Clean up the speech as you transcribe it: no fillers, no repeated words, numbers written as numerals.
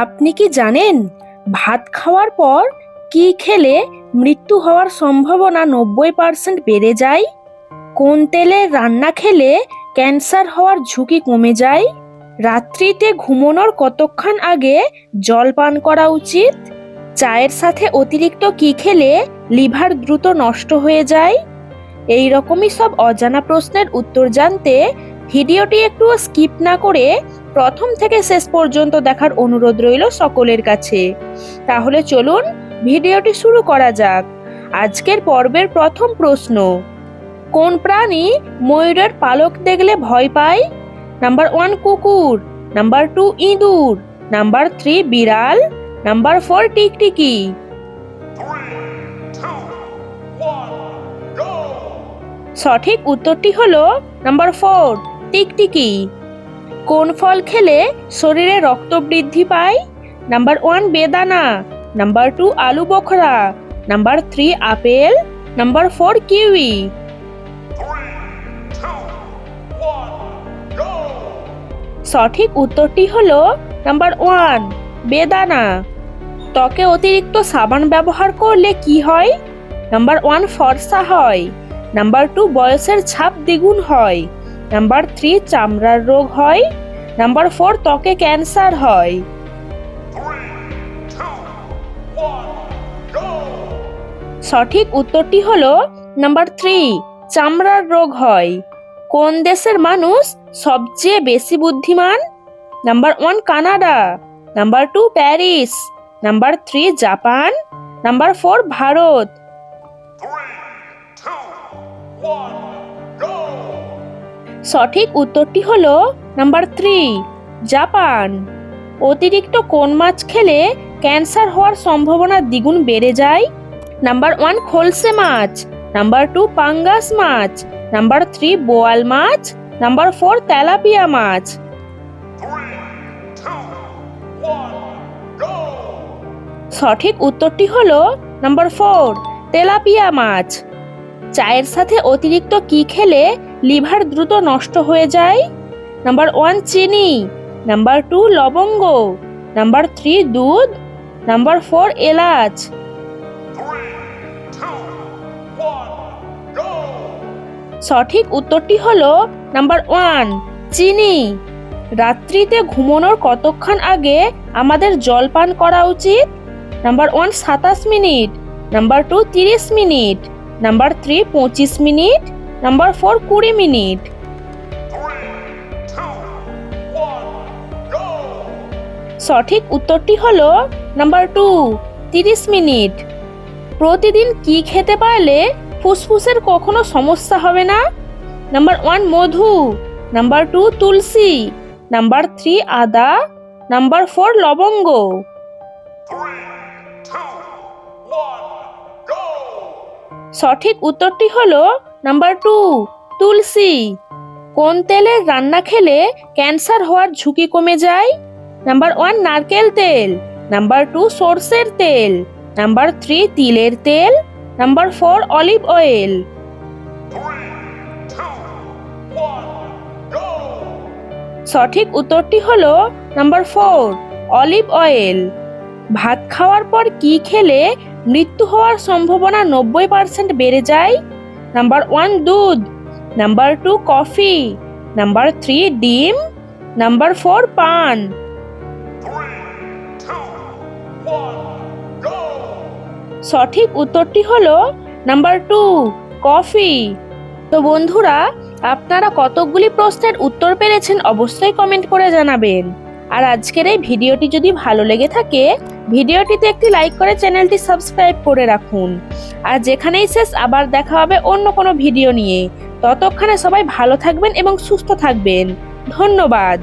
আপনি কি জানেন ভাত খাওয়ার পর কি খেলে মৃত্যু হওয়ার সম্ভাবনা 90% বেড়ে যায়? কোন তেলে রান্না খেলে ক্যান্সার হওয়ার ঝুঁকি কমে যায়? রাত্রিতে ঘুমানোর কতক্ষণ আগে জল পান করা উচিত? চায়ের সাথে অতিরিক্ত কি খেলে লিভার দ্রুত নষ্ট হয়ে যায়? এই রকমই সব অজানা প্রশ্নের উত্তর জানতে ভিডিওটি একটু স্কিপ না করে প্রথম থেকে শেষ পর্যন্ত দেখার অনুরোধ রইল সকলের কাছে। তাহলে চলুন ভিডিওটি শুরু করা যাক। আজকের পর্বের প্রথম প্রশ্ন, কোন প্রাণী ময়ূরের পালক দেখলে ভয় পায়? নাম্বার 1 কুকুর, নাম্বার 2 ইঁদুর, নাম্বার 3 বিড়াল, নাম্বার 4 টিকটিকি। 3, 2, 1, go! সঠিক উত্তরটি হলো নাম্বার 4 টিকটিকি। কোন ফল খেলে শরীরে রক্ত বৃদ্ধি পায়? নাম্বার 1 বেদানা, নাম্বার 2 আলু Bokhra, number 3 apple, number 4 kiwi. 3, 2, 1, go! সঠিক উত্তরটি হলো নাম্বার 1 বেদানা। ত্বকে অতিরিক্ত সাবান ব্যবহার করলে কি হয়? নাম্বার 1 ফর্সা হয়, নাম্বার 2 বয়সের ছাপ দ্বিগুণ হয়, নাম্বার 3 চামড়ার রোগ হয়, নাম্বার 4 ত্বকে ক্যান্সার হয়। 3, 2, 1, go! সঠিক উত্তরটি হলো নাম্বার 3 চামড়ার রোগ হয়। কোন দেশের মানুষ সবচেয়ে বেশি বুদ্ধিমান? Number 1 Canada, number 2 Paris, number 3 Japan, number 4 Bharat. 3, 2, 1, go! সঠিক উত্তরটি হলো নাম্বার 3 জাপান। অতিরিক্ত কোন মাছ খেলে ক্যান্সার হওয়ার সম্ভাবনা দ্বিগুণ বেড়ে যায়? নাম্বার 1 খলসে মাছ, নাম্বার 2 পাঙ্গাস মাছ, নাম্বার 3 বোয়াল মাছ, নাম্বার 4 তেলাপিয়া মাছ। 3, 2, 1, go! সঠিক উত্তরটি হলো নাম্বার 4 তেলাপিয়া মাছ। চায়ের সাথে অতিরিক্ত কি খেলে লিভার দ্রুত নষ্ট হয়ে যায়? নাম্বার 1 চিনি, নাম্বার 2 লবঙ্গ, নাম্বার 3 দুধ, নাম্বার 4 এলাচ। 3, 2, 1, go! সঠিক উত্তরটি হলো নাম্বার 1 চিনি। রাত্রিতে ঘুমানোর কতক্ষণ আগে আমাদের জল পান করা উচিত? Number 1 27 minute, number 2 30 minute, number 3 25 minute, number 4 20 minute. 3, 2, 1, go! সঠিক উত্তরটি হলো নাম্বার 2 30 মিনিট। প্রতিদিন কি খেতে পারলে ফুসফুসের কখনো সমস্যা হবে না? নাম্বার 1 মধু, নাম্বার 2 তুলসী, নাম্বার 3 আদা, নাম্বার 4 লবঙ্গ। 3, 2, 1, go! সঠিক উত্তরটি হলো নাম্বার 2 তুলসী। কোন তেলের রান্না খেলে ক্যান্সার হওয়ার ঝুঁকি কমে যায়? নাম্বার 1 নারকেল তেল, নাম্বার 2 সরষের তেল, নাম্বার 3 তিলের তেল, নাম্বার 4 অলিভ অয়েল। 3, 2, 1, go! সঠিক উত্তরটি হলো নাম্বার 4 অলিভ অয়েল। ভাত খাওয়ার পর কি খেলে মৃত্যু হওয়ার সম্ভাবনা 90% বেড়ে যায়? নাম্বার 1 দুধ, নাম্বার 2 কফি, নাম্বার 3 ডিম, নাম্বার 4 পান। 3, 2, 1, go! সঠিক উত্তরটি হলো নাম্বার 2 কফি। তো বন্ধুরা, আপনারা কতকগুলি প্রশ্নের উত্তর পেরেছেন অবশ্যই কমেন্ট করে জানাবেন। আর আজকের এই ভিডিওটি যদি ভালো লেগে থাকে ভিডিওটিতে একটি লাইক করে চ্যানেলটি সাবস্ক্রাইব করে রাখুন। আর যেখানেই শেষ আবার দেখা হবে অন্য কোনো ভিডিও নিয়ে। ততক্ষণে সবাই ভালো থাকবেন এবং সুস্থ থাকবেন। ধন্যবাদ।